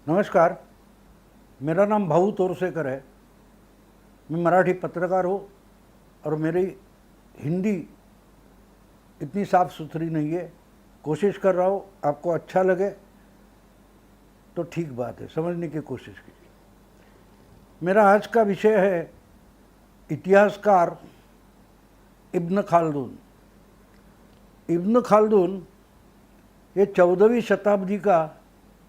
नमस्कार, मेरा नाम भाऊ तोरसेकर है। मैं मराठी पत्रकार हूँ और मेरी हिंदी इतनी साफ़ सुथरी नहीं है। कोशिश कर रहा हूँ, आपको अच्छा लगे तो ठीक बात है, समझने की कोशिश कीजिए। मेरा आज का विषय है इतिहासकार इब्न खालदून। इब्न खालदून ये 14वीं शताब्दी का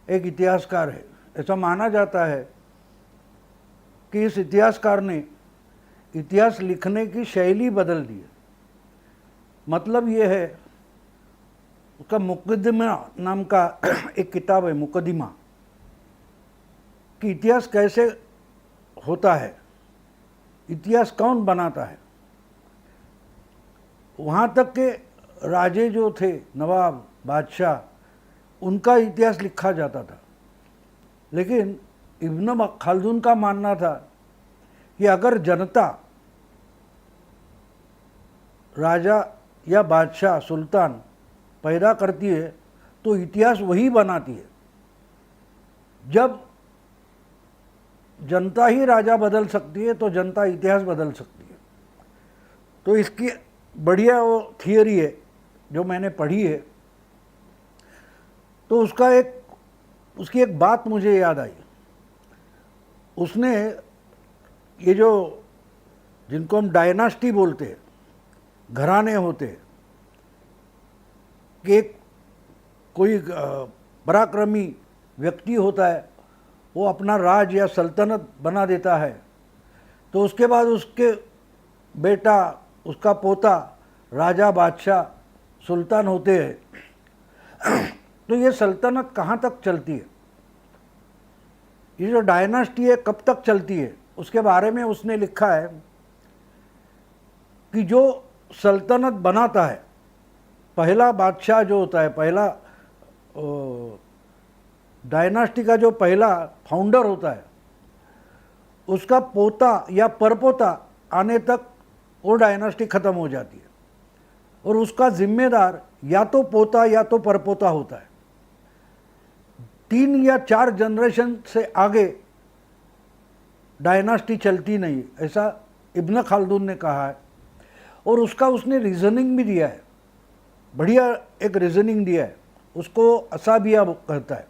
एक इतिहासकार है। ऐसा माना जाता है कि इस इतिहासकार ने इतिहास लिखने की शैली बदल दी है। मतलब ये है, उसका मुकदमा नाम का एक किताब है, मुकदमा, कि इतिहास कैसे होता है, इतिहास कौन बनाता है। वहाँ तक के राजे जो थे, नवाब, बादशाह, उनका इतिहास लिखा जाता था। लेकिन इब्न खालदून का मानना था कि अगर जनता राजा या बादशाह, सुल्तान पैदा करती है तो इतिहास वही बनाती है। जब जनता ही राजा बदल सकती है तो जनता इतिहास बदल सकती है। तो इसकी बढ़िया वो थियरी है जो मैंने पढ़ी है। तो उसकी एक बात मुझे याद आई। उसने ये जो जिनको हम डायनास्टी बोलते हैं, घराने होते हैं, कि एक कोई पराक्रमी व्यक्ति होता है, वो अपना राज या सल्तनत बना देता है, तो उसके बाद उसके बेटा, उसका पोता राजा, बादशाह, सुल्तान होते हैं। तो ये सल्तनत कहाँ तक चलती है, ये जो डायनास्टी है कब तक चलती है, उसके बारे में उसने लिखा है कि जो सल्तनत बनाता है, पहला बादशाह जो होता है, पहला डायनास्टी का जो पहला फाउंडर होता है, उसका पोता या परपोता आने तक वो डायनास्टी ख़त्म हो जाती है और उसका जिम्मेदार या तो पोता या तो परपोता होता है। 3 या 4 जनरेशन से आगे डायनास्टी चलती नहीं, ऐसा इब्न खालदून ने कहा है। और उसका उसने रीज़निंग भी दिया है, बढ़िया एक रीज़निंग दिया है। उसको असाबिया कहता है।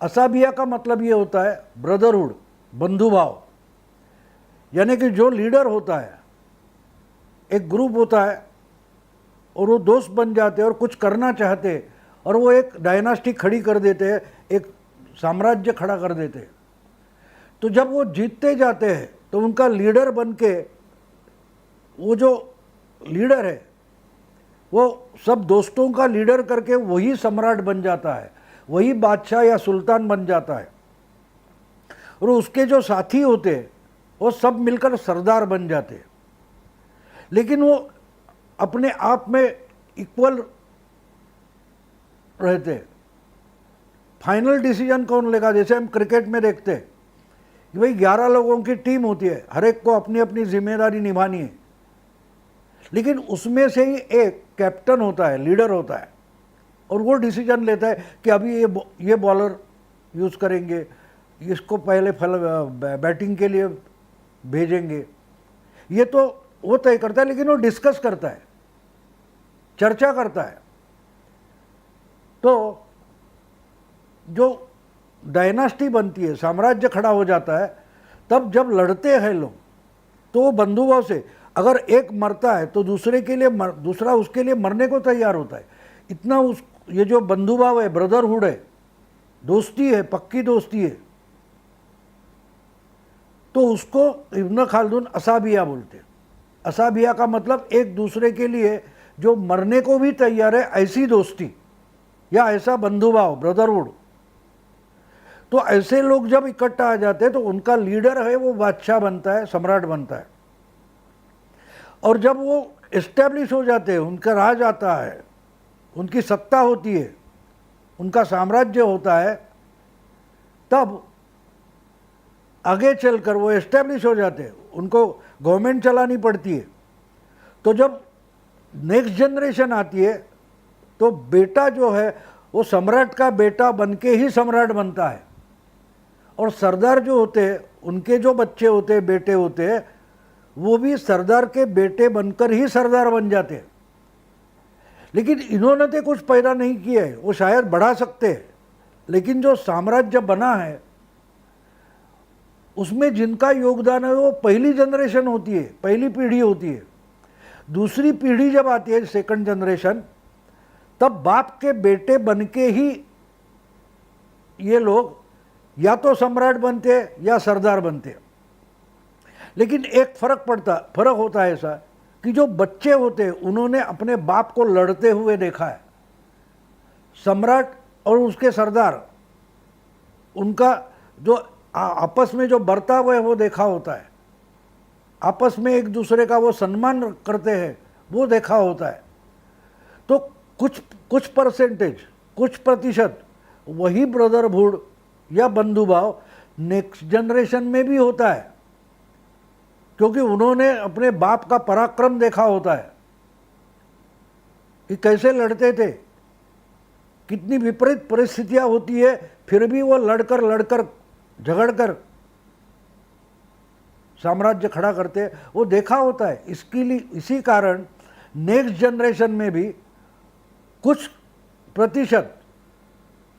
असाबिया का मतलब ये होता है ब्रदरहुड, बंधुभाव। यानी कि जो लीडर होता है, एक ग्रुप होता है और वो दोस्त बन जाते हैं और कुछ करना चाहते हैं और वो एक डायनास्टी खड़ी कर देते हैं, एक साम्राज्य खड़ा कर देते हैं। तो जब वो जीतते जाते हैं तो उनका लीडर बन के, वो जो लीडर है वो सब दोस्तों का लीडर करके वही सम्राट बन जाता है, वही बादशाह या सुल्तान बन जाता है। और उसके जो साथी होते हैं वो सब मिलकर सरदार बन जाते हैं। लेकिन वो अपने आप में इक्वल रहते हैं। फाइनल डिसीजन कौन लेगा, जैसे हम क्रिकेट में देखते हैं कि भाई 11 लोगों की टीम होती है, हर एक को अपनी अपनी जिम्मेदारी निभानी है। लेकिन उसमें से ही एक कैप्टन होता है, लीडर होता है, और वो डिसीजन लेता है कि अभी ये बॉलर यूज़ करेंगे, इसको पहले बैटिंग के लिए भेजेंगे। ये तो वो तय करता है, लेकिन वो डिस्कस करता है, चर्चा करता है। तो जो डायनास्टी बनती है, साम्राज्य खड़ा हो जाता है, तब जब लड़ते हैं लोग तो वो बंधुभाव से, अगर एक मरता है तो दूसरे के लिए दूसरा उसके लिए मरने को तैयार होता है। इतना ये जो बंधुभाव है, ब्रदरहुड है, दोस्ती है, पक्की दोस्ती है। तो उसको इब्न खालदून असाबिया बोलते हैं। असाबिया का मतलब एक दूसरे के लिए जो मरने को भी तैयार है, ऐसी दोस्ती या ऐसा बंधुभाव, ब्रदरहुड। तो ऐसे लोग जब इकट्ठा आ जाते हैं तो उनका लीडर है वो बादशाह बनता है, सम्राट बनता है। और जब वो एस्टेब्लिश हो जाते हैं, उनका राज आता है, उनकी सत्ता होती है, उनका साम्राज्य होता है, तब आगे चलकर वो एस्टेब्लिश हो जाते हैं, उनको गवर्नमेंट चलानी पड़ती है। तो जब नेक्स्ट जनरेशन आती है तो बेटा जो है वो सम्राट का बेटा बनके ही सम्राट बनता है। और सरदार जो होते हैं उनके जो बच्चे होते हैं, बेटे होते हैं, वो भी सरदार के बेटे बनकर ही सरदार बन जाते हैं। लेकिन इन्होंने तो कुछ पैदा नहीं किया है, वो शायद बढ़ा सकते हैं, लेकिन जो साम्राज्य बना है उसमें जिनका योगदान है वो पहली जनरेशन होती है, पहली पीढ़ी होती है। दूसरी पीढ़ी जब आती है, सेकंड जनरेशन, तब बाप के बेटे बनके ही ये लोग या तो सम्राट बनते या सरदार बनते। लेकिन एक फर्क होता है ऐसा कि जो बच्चे होते हैं उन्होंने अपने बाप को लड़ते हुए देखा है। सम्राट और उसके सरदार, उनका जो आपस में जो बर्ताव है वो देखा होता है, आपस में एक दूसरे का वो सम्मान करते हैं वो देखा होता है। तो कुछ परसेंटेज, कुछ प्रतिशत वही ब्रदरहुड या बंधुभाव नेक्स्ट जनरेशन में भी होता है, क्योंकि उन्होंने अपने बाप का पराक्रम देखा होता है कि कैसे लड़ते थे, कितनी विपरीत परिस्थितियां होती है, फिर भी वो लड़कर झगड़कर साम्राज्य खड़ा करते, वो देखा होता है। इसके लिए इसी कारण नेक्स्ट जनरेशन में भी कुछ प्रतिशत,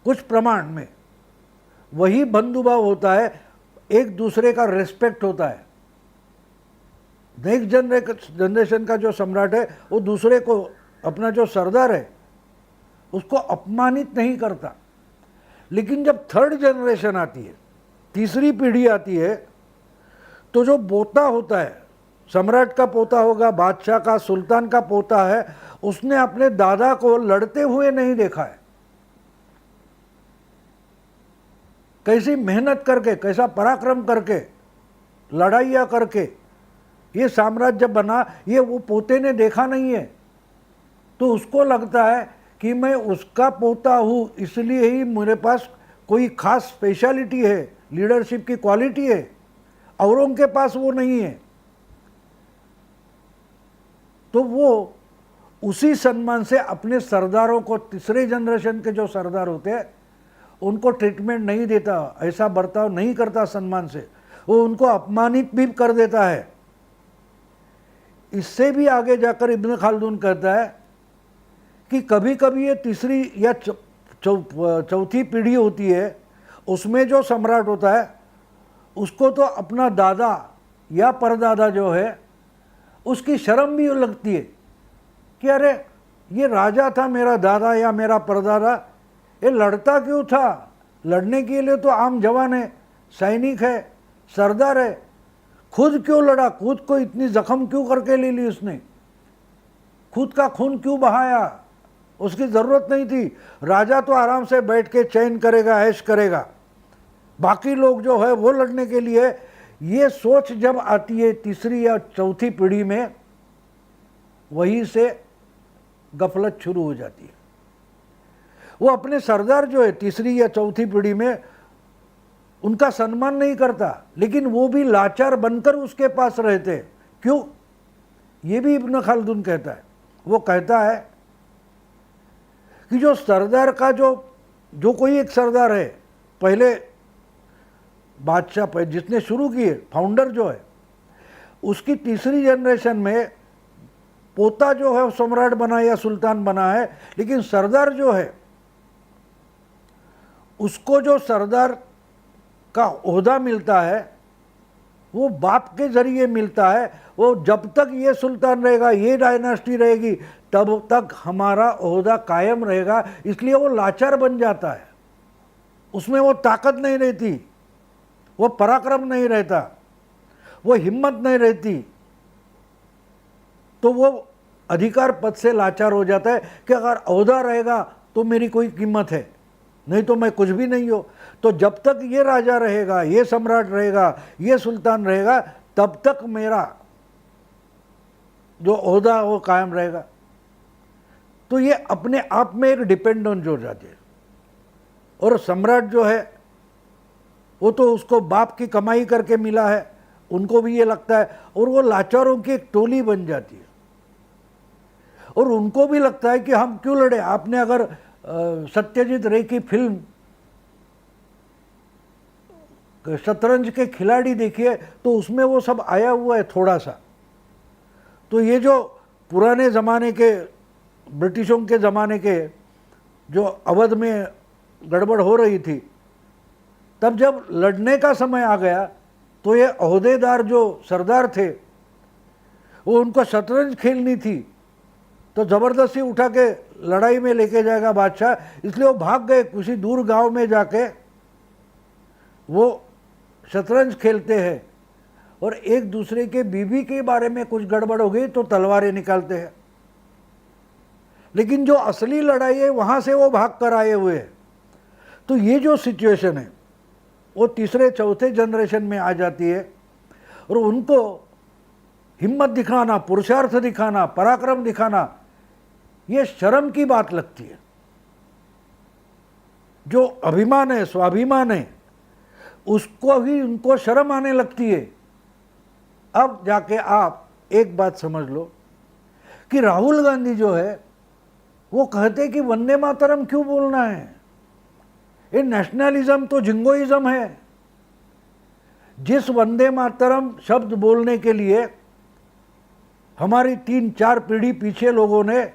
कुछ प्रमाण में वही बंधुभाव होता है, एक दूसरे का रिस्पेक्ट होता है। नेक्स्ट जनरेशन का जो सम्राट है वो दूसरे को, अपना जो सरदार है उसको अपमानित नहीं करता। लेकिन जब थर्ड जनरेशन आती है, तीसरी पीढ़ी आती है, तो जो पोता होता है, सम्राट का पोता होगा, बादशाह का, सुल्तान का पोता है, उसने अपने दादा को लड़ते हुए नहीं देखा है। कैसी मेहनत करके, कैसा पराक्रम करके, लड़ाइयाँ करके ये साम्राज्य बना, ये वो पोते ने देखा नहीं है। तो उसको लगता है कि मैं उसका पोता हूँ, इसलिए ही मेरे पास कोई खास स्पेशलिटी है, लीडरशिप की क्वालिटी है, औरों के पास वो नहीं है। तो वो उसी सम्मान से अपने सरदारों को, तीसरे जनरेशन के जो सरदार होते हैं उनको ट्रीटमेंट नहीं देता, ऐसा बर्ताव नहीं करता सम्मान से, वो उनको अपमानित भी कर देता है। इससे भी आगे जाकर इब्न खालदून कहता है कि कभी कभी ये तीसरी या चौथी पीढ़ी होती है, उसमें जो सम्राट होता है उसको तो अपना दादा या परदादा जो है उसकी शर्म भी लगती है कि अरे ये राजा था मेरा दादा या मेरा परदादा, ये लड़ता क्यों था? लड़ने के लिए तो आम जवान है, सैनिक है, सरदार है, खुद क्यों लड़ा? खुद को इतनी जख्म क्यों करके ले ली उसने? खुद का खून क्यों बहाया? उसकी ज़रूरत नहीं थी। राजा तो आराम से बैठ के चैन करेगा, ऐश करेगा, बाकी लोग जो है वो लड़ने के लिए। ये सोच जब आती है तीसरी या चौथी पीढ़ी में, वहीं से गफलत शुरू हो जाती है। वो अपने सरदार जो है तीसरी या चौथी पीढ़ी में उनका सम्मान नहीं करता, लेकिन वो भी लाचार बनकर उसके पास रहते। क्यों? ये भी इब्न खालदून कहता है। वो कहता है कि जो सरदार का जो कोई एक सरदार है, पहले बादशाह जिसने शुरू किए, फाउंडर जो है, उसकी तीसरी जनरेशन में पोता जो है सम्राट बना या सुल्तान बना है, लेकिन सरदार जो है उसको जो सरदार का ओहदा मिलता है वो बाप के जरिए मिलता है। वो जब तक ये सुल्तान रहेगा, ये डायनास्टी रहेगी, तब तक हमारा ओहदा कायम रहेगा। इसलिए वो लाचार बन जाता है, उसमें वो ताकत नहीं रहती, वो पराक्रम नहीं रहता, वो हिम्मत नहीं रहती, तो वो अधिकार पद से लाचार हो जाता है कि अगर ओहदा रहेगा तो मेरी कोई कीमत है, नहीं तो मैं कुछ भी नहीं हो। तो जब तक ये राजा रहेगा, ये सम्राट रहेगा, ये सुल्तान रहेगा, तब तक मेरा जो ओहदा वो कायम रहेगा। तो ये अपने आप में एक डिपेंडेंट हो जाते हैं। और सम्राट जो है वो तो उसको बाप की कमाई करके मिला है, उनको भी ये लगता है, और वो लाचारों की एक टोली बन जाती है। और उनको भी लगता है कि हम क्यों लड़े। आपने अगर सत्यजीत रे की फिल्म शतरंज के खिलाड़ी देखिए तो उसमें वो सब आया हुआ है थोड़ा सा। तो ये जो पुराने ज़माने के ब्रिटिशों के ज़माने के जो अवध में गड़बड़ हो रही थी, तब जब लड़ने का समय आ गया तो ये ओहदेदार जो सरदार थे वो उनको शतरंज खेलनी थी, तो ज़बरदस्ती उठा के लड़ाई में लेके जाएगा बादशाह, इसलिए वो भाग गए किसी दूर गांव में जाके वो शतरंज खेलते हैं और एक दूसरे के बीवी के बारे में कुछ गड़बड़ हो गई तो तलवारें निकालते हैं। लेकिन जो असली लड़ाई है वहाँ से वो भाग कर आए हुए हैं। तो ये जो सिचुएशन है वो तीसरे चौथे जनरेशन में आ जाती है और उनको हिम्मत दिखाना, पुरुषार्थ दिखाना, पराक्रम दिखाना ये शर्म की बात लगती है। जो अभिमान है, स्वाभिमान है, उसको ही उनको शर्म आने लगती है। अब जाके आप एक बात समझ लो कि राहुल गांधी जो है वो कहते कि वंदे मातरम क्यों बोलना है, ये नेशनलिज्म तो जिंगोइज्म है। जिस वंदे मातरम शब्द बोलने के लिए हमारी 3-4 पीढ़ी पीछे लोगों ने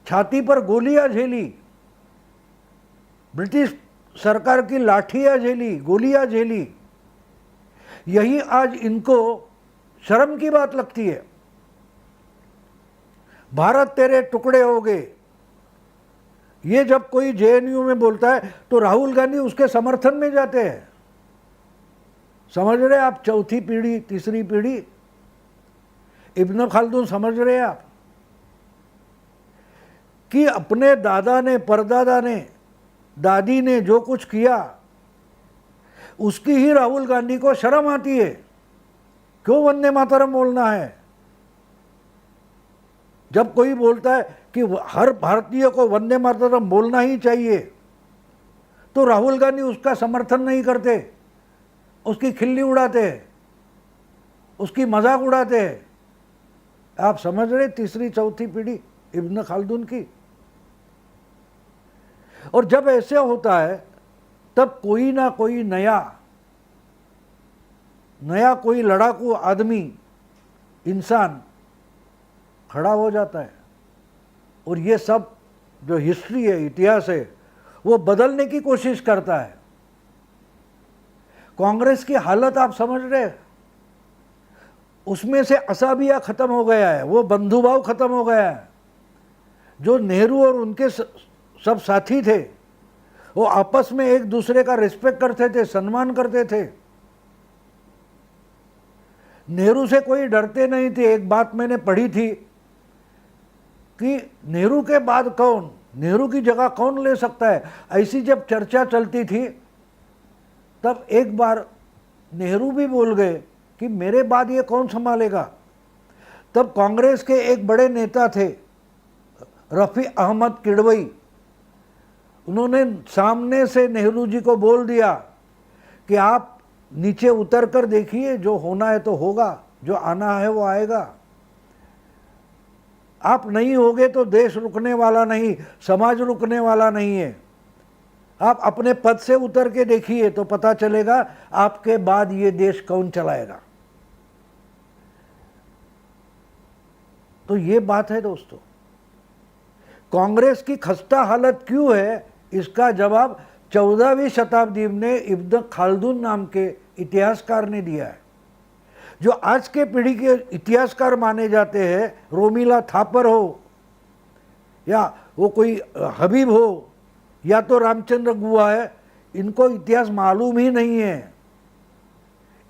छाती पर गोलियां झेली, ब्रिटिश सरकार की लाठियां झेली, गोलियां झेली, यही आज इनको शर्म की बात लगती है। भारत तेरे टुकड़े हो गए, ये जब कोई जेएनयू में बोलता है तो राहुल गांधी उसके समर्थन में जाते हैं। समझ रहे आप? चौथी पीढ़ी, तीसरी पीढ़ी, इब्न खालदून समझ रहे हैं आप कि अपने दादा ने, परदादा ने, दादी ने जो कुछ किया उसकी ही राहुल गांधी को शर्म आती है। क्यों वंदे मातरम बोलना है? जब कोई बोलता है कि हर भारतीय को वंदे मातरम बोलना ही चाहिए तो राहुल गांधी उसका समर्थन नहीं करते, उसकी खिल्ली उड़ाते हैं, उसकी मजाक उड़ाते हैं। आप समझ रहे? तीसरी चौथी पीढ़ी इब्न खालदून की। और जब ऐसे होता है तब कोई ना कोई नया कोई लड़ाकू आदमी, इंसान खड़ा हो जाता है और ये सब जो हिस्ट्री है, इतिहास है, वो बदलने की कोशिश करता है। कांग्रेस की हालत आप समझ रहे हैं? उसमें से असाबिया खत्म हो गया है, वो बंधुभाव खत्म हो गया है। जो नेहरू और उनके सब साथी थे वो आपस में एक दूसरे का रिस्पेक्ट करते थे, सम्मान करते थे। नेहरू से कोई डरते नहीं थे। एक बात मैंने पढ़ी थी कि नेहरू के बाद कौन, नेहरू की जगह कौन ले सकता है, ऐसी जब चर्चा चलती थी तब एक बार नेहरू भी बोल गए कि मेरे बाद ये कौन संभालेगा। तब कांग्रेस के एक बड़े नेता थे रफ़ी अहमद किडवई, उन्होंने सामने से नेहरू जी को बोल दिया कि आप नीचे उतर कर देखिए, जो होना है तो होगा, जो आना है वो आएगा। आप नहीं होगे तो देश रुकने वाला नहीं, समाज रुकने वाला नहीं है। आप अपने पद से उतर के देखिए तो पता चलेगा आपके बाद ये देश कौन चलाएगा। तो ये बात है दोस्तों। कांग्रेस की खस्ता हालत क्यों है, इसका जवाब 14वीं शताब्दी में इब्न खालदून नाम के इतिहासकार ने दिया है। जो आज के पीढ़ी के इतिहासकार माने जाते हैं, रोमिला थापर हो या वो कोई हबीब हो या तो रामचंद्र गुहा है, इनको इतिहास मालूम ही नहीं है।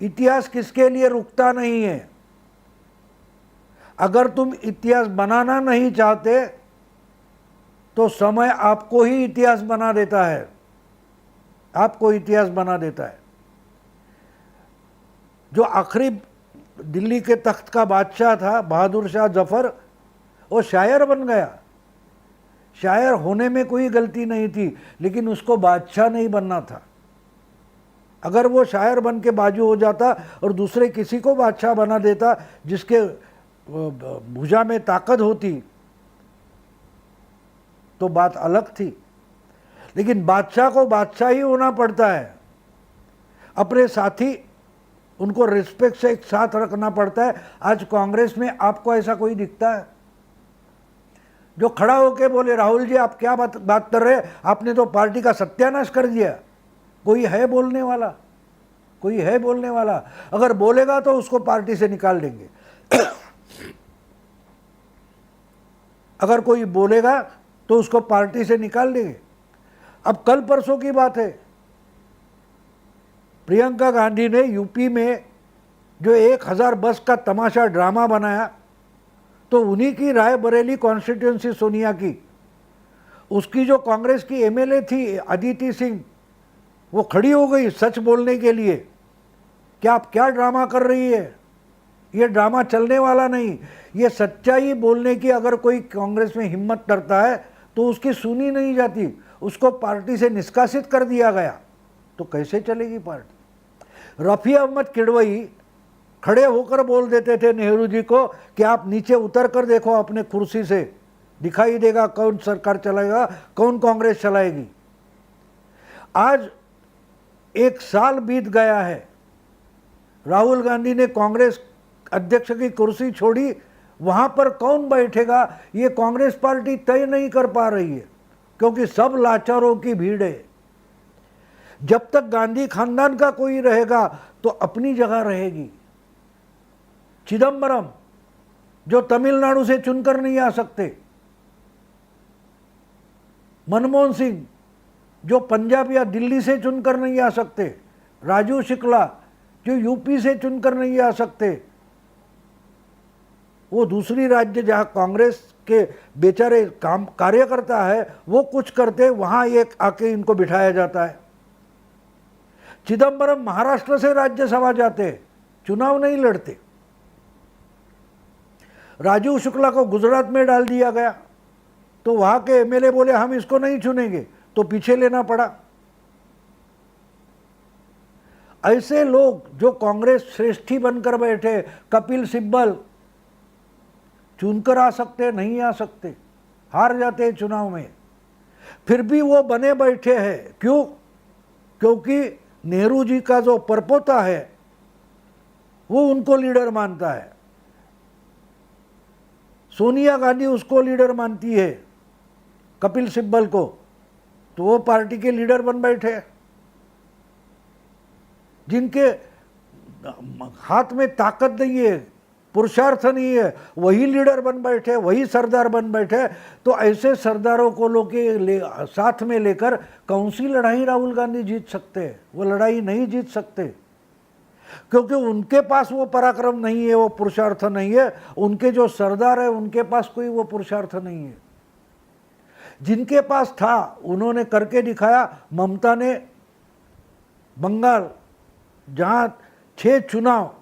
इतिहास किसके लिए रुकता नहीं है। अगर तुम इतिहास बनाना नहीं चाहते तो समय आपको ही इतिहास बना देता है, आपको इतिहास बना देता है। जो आखिरी दिल्ली के तख्त का बादशाह था बहादुर शाह जफर, वो शायर बन गया। शायर होने में कोई गलती नहीं थी, लेकिन उसको बादशाह नहीं बनना था। अगर वो शायर बन के बाजू हो जाता और दूसरे किसी को बादशाह बना देता जिसके भुजा में ताकत होती तो बात अलग थी। लेकिन बादशाह को बादशाह ही होना पड़ता है। अपने साथी उनको रिस्पेक्ट से एक साथ रखना पड़ता है। आज कांग्रेस में आपको ऐसा कोई दिखता है जो खड़ा होके बोले राहुल जी आप क्या बात कर रहे हैं, आपने तो पार्टी का सत्यानाश कर दिया? कोई है बोलने वाला? कोई है बोलने वाला? अगर बोलेगा तो उसको पार्टी से निकाल देंगे। अगर कोई बोलेगा तो उसको पार्टी से निकाल देंगे। अब कल परसों की बात है, प्रियंका गांधी ने यूपी में जो 1000 बस का तमाशा ड्रामा बनाया, तो उन्हीं की रायबरेली कॉन्स्टिट्यूंसी सोनिया की, उसकी जो कांग्रेस की एमएलए थी अदिति सिंह, वो खड़ी हो गई सच बोलने के लिए। क्या आप क्या ड्रामा कर रही है? ये ड्रामा चलने वाला नहीं। ये सच्चाई बोलने की अगर कोई कांग्रेस में हिम्मत करता है तो उसकी सुनी नहीं जाती, उसको पार्टी से निष्कासित कर दिया गया। तो कैसे चलेगी पार्टी? रफ़ी अहमद किडवई खड़े होकर बोल देते थे नेहरू जी को कि आप नीचे उतर कर देखो अपने कुर्सी से, दिखाई देगा कौन सरकार चलाएगा, कौन कांग्रेस चलाएगी। आज 1 साल बीत गया है, राहुल गांधी ने कांग्रेस अध्यक्ष की कुर्सी छोड़ी, वहां पर कौन बैठेगा ये कांग्रेस पार्टी तय नहीं कर पा रही है, क्योंकि सब लाचारों की भीड़ है। जब तक गांधी खानदान का कोई रहेगा तो अपनी जगह रहेगी। चिदम्बरम जो तमिलनाडु से चुनकर नहीं आ सकते, मनमोहन सिंह जो पंजाब या दिल्ली से चुनकर नहीं आ सकते, राजू शुक्ला जो यूपी से चुनकर नहीं आ सकते, वो दूसरी राज्य जहां कांग्रेस के बेचारे काम कार्यकर्ता है वो कुछ करते, वहां एक आके इनको बिठाया जाता है। चिदम्बरम महाराष्ट्र से राज्यसभा जाते, चुनाव नहीं लड़ते। राजीव शुक्ला को गुजरात में डाल दिया गया, तो वहां के एमएलए बोले हम इसको नहीं चुनेंगे, तो पीछे लेना पड़ा। ऐसे लोग जो कांग्रेस श्रेष्ठी बनकर बैठे, कपिल सिब्बल चुनकर आ सकते, नहीं आ सकते, हार जाते हैं चुनाव में, फिर भी वो बने बैठे हैं। क्यों? क्योंकि नेहरू जी का जो परपोता है वो उनको लीडर मानता है, सोनिया गांधी उसको लीडर मानती है, कपिल सिब्बल को, तो वो पार्टी के लीडर बन बैठे। जिनके हाथ में ताकत नहीं है, पुरुषार्थ नहीं है, वही लीडर बन बैठे, वही सरदार बन बैठे। तो ऐसे सरदारों को लोग साथ में लेकर कौन सी लड़ाई राहुल गांधी जीत सकते हैं? वो लड़ाई नहीं जीत सकते, क्योंकि उनके पास वो पराक्रम नहीं है, वो पुरुषार्थ नहीं है। उनके जो सरदार है उनके पास कोई वो पुरुषार्थ नहीं है। जिनके पास था उन्होंने करके दिखाया। ममता ने बंगाल जहां 6 चुनाव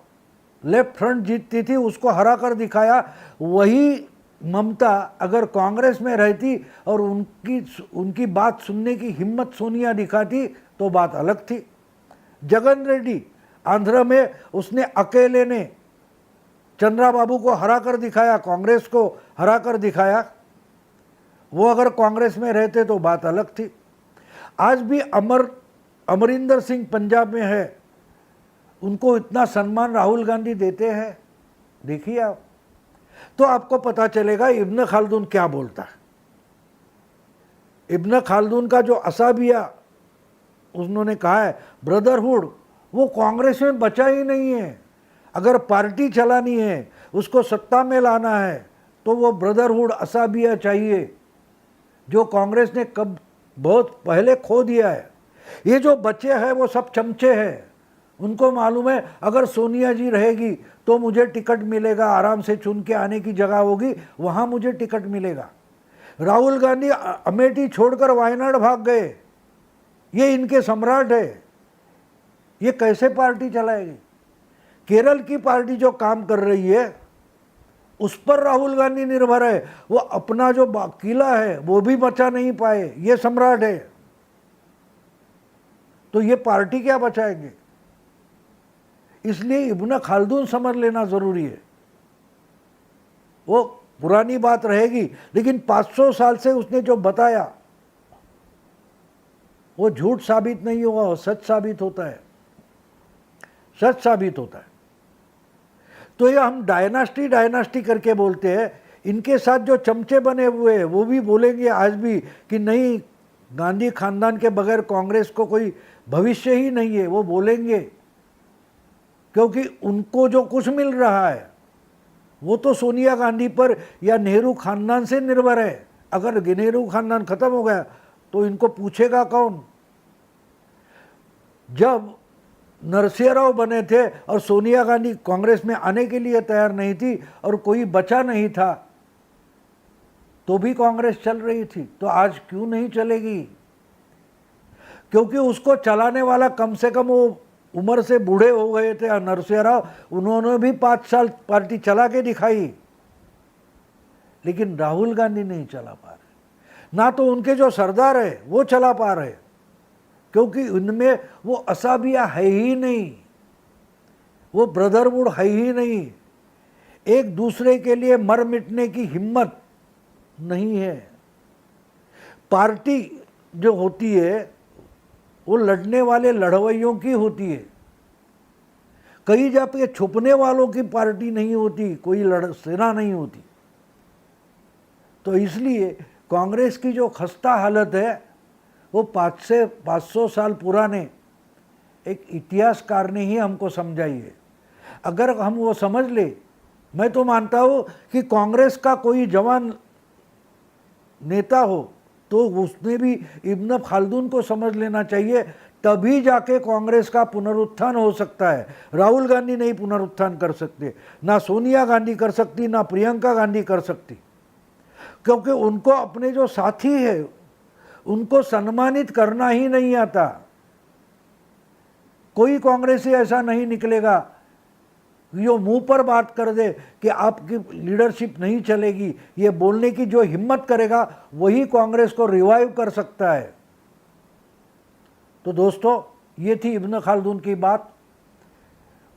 लेफ्ट फ्रंट जीतती थी उसको हरा कर दिखाया। वही ममता अगर कांग्रेस में रहती और उनकी बात सुनने की हिम्मत सोनिया दिखाती तो बात अलग थी। जगन रेड्डी आंध्र में उसने अकेले ने चंद्राबाबू को हरा कर दिखाया, कांग्रेस को हरा कर दिखाया। वो अगर कांग्रेस में रहते तो बात अलग थी। आज भी अमरिंदर सिंह पंजाब में है, उनको इतना सम्मान राहुल गांधी देते हैं। देखिए आप, तो आपको पता चलेगा इब्न खालदून क्या बोलता है। इब्न खालदून का जो असाबिया उन्होंने कहा है ब्रदरहुड, वो कांग्रेस में बचा ही नहीं है। अगर पार्टी चलानी है, उसको सत्ता में लाना है, तो वो ब्रदरहुड असाबिया चाहिए, जो कांग्रेस ने कब बहुत पहले खो दिया है। ये जो बचे हैं वो सब चमचे हैं। उनको मालूम है अगर सोनिया जी रहेगी तो मुझे टिकट मिलेगा, आराम से चुन के आने की जगह होगी, वहाँ मुझे टिकट मिलेगा। राहुल गांधी अमेठी छोड़कर वायनाड भाग गए, ये इनके सम्राट है। ये कैसे पार्टी चलाएगी? केरल की पार्टी जो काम कर रही है उस पर राहुल गांधी निर्भर है। वो अपना जो किला है वो भी बचा नहीं पाए, ये सम्राट है। तो ये पार्टी क्या बचाएंगे? इसलिए इब्न खालदून समझ लेना जरूरी है। वो पुरानी बात रहेगी, लेकिन 500 साल से उसने जो बताया वो झूठ साबित नहीं होगा, वो सच साबित होता है। सच साबित होता है। तो ये हम डायनास्टी डायनास्टी करके बोलते हैं, इनके साथ जो चमचे बने हुए हैं वो भी बोलेंगे आज भी कि नहीं, गांधी खानदान के बगैर कांग्रेस को कोई भविष्य ही नहीं है। वो बोलेंगे क्योंकि उनको जो कुछ मिल रहा है वो तो सोनिया गांधी पर या नेहरू खानदान से निर्भर है। अगर नेहरू खानदान खत्म हो गया तो इनको पूछेगा कौन? जब नरसिंह बने थे और सोनिया गांधी कांग्रेस में आने के लिए तैयार नहीं थी और कोई बचा नहीं था, तो भी कांग्रेस चल रही थी। तो आज क्यों नहीं चलेगी? क्योंकि उसको चलाने वाला कम से कम वो उम्र से बूढ़े हो गए थे। नरसिंह राव, उन्होंने भी 5 साल पार्टी चला के दिखाई, लेकिन राहुल गांधी नहीं चला पा रहे। ना तो उनके जो सरदार है वो चला पा रहे, क्योंकि उनमें वो असाबिया है ही नहीं, वो ब्रदरहुड है ही नहीं, एक दूसरे के लिए मर मिटने की हिम्मत नहीं है। पार्टी जो होती है वो लड़ने वाले लड़वैयों की होती है, कहीं जाके छुपने वालों की पार्टी नहीं होती, कोई सेना नहीं होती। तो इसलिए कांग्रेस की जो खस्ता हालत है वो 500 साल पुराने एक इतिहासकार ने ही हमको समझाई है। अगर हम वो समझ ले, मैं तो मानता हूँ कि कांग्रेस का कोई जवान नेता हो तो उसने भी इब्न खाल्दून को समझ लेना चाहिए, तभी जाके कांग्रेस का पुनरुत्थान हो सकता है। राहुल गांधी नहीं पुनरुत्थान कर सकते, ना सोनिया गांधी कर सकती, ना प्रियंका गांधी कर सकती, क्योंकि उनको अपने जो साथी है उनको सम्मानित करना ही नहीं आता। कोई कांग्रेसी ऐसा नहीं निकलेगा जो मुंह पर बात कर दे कि आपकी लीडरशिप नहीं चलेगी, ये बोलने की जो हिम्मत करेगा वही कांग्रेस को रिवाइव कर सकता है। तो दोस्तों, ये थी इब्न खाल्दून की बात।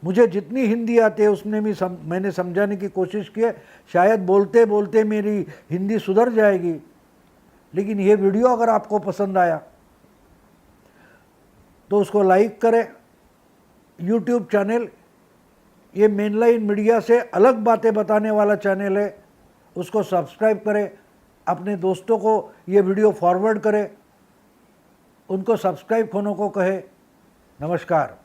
मुझे जितनी हिंदी आती है उसमें भी मैंने समझाने की कोशिश की है। शायद बोलते बोलते मेरी हिंदी सुधर जाएगी, लेकिन ये वीडियो अगर आपको पसंद आया तो उसको लाइक करें। यूट्यूब चैनल ये मेनलाइन मीडिया से अलग बातें बताने वाला चैनल है, उसको सब्सक्राइब करें। अपने दोस्तों को ये वीडियो फॉरवर्ड करें, उनको सब्सक्राइब होने को कहे। नमस्कार।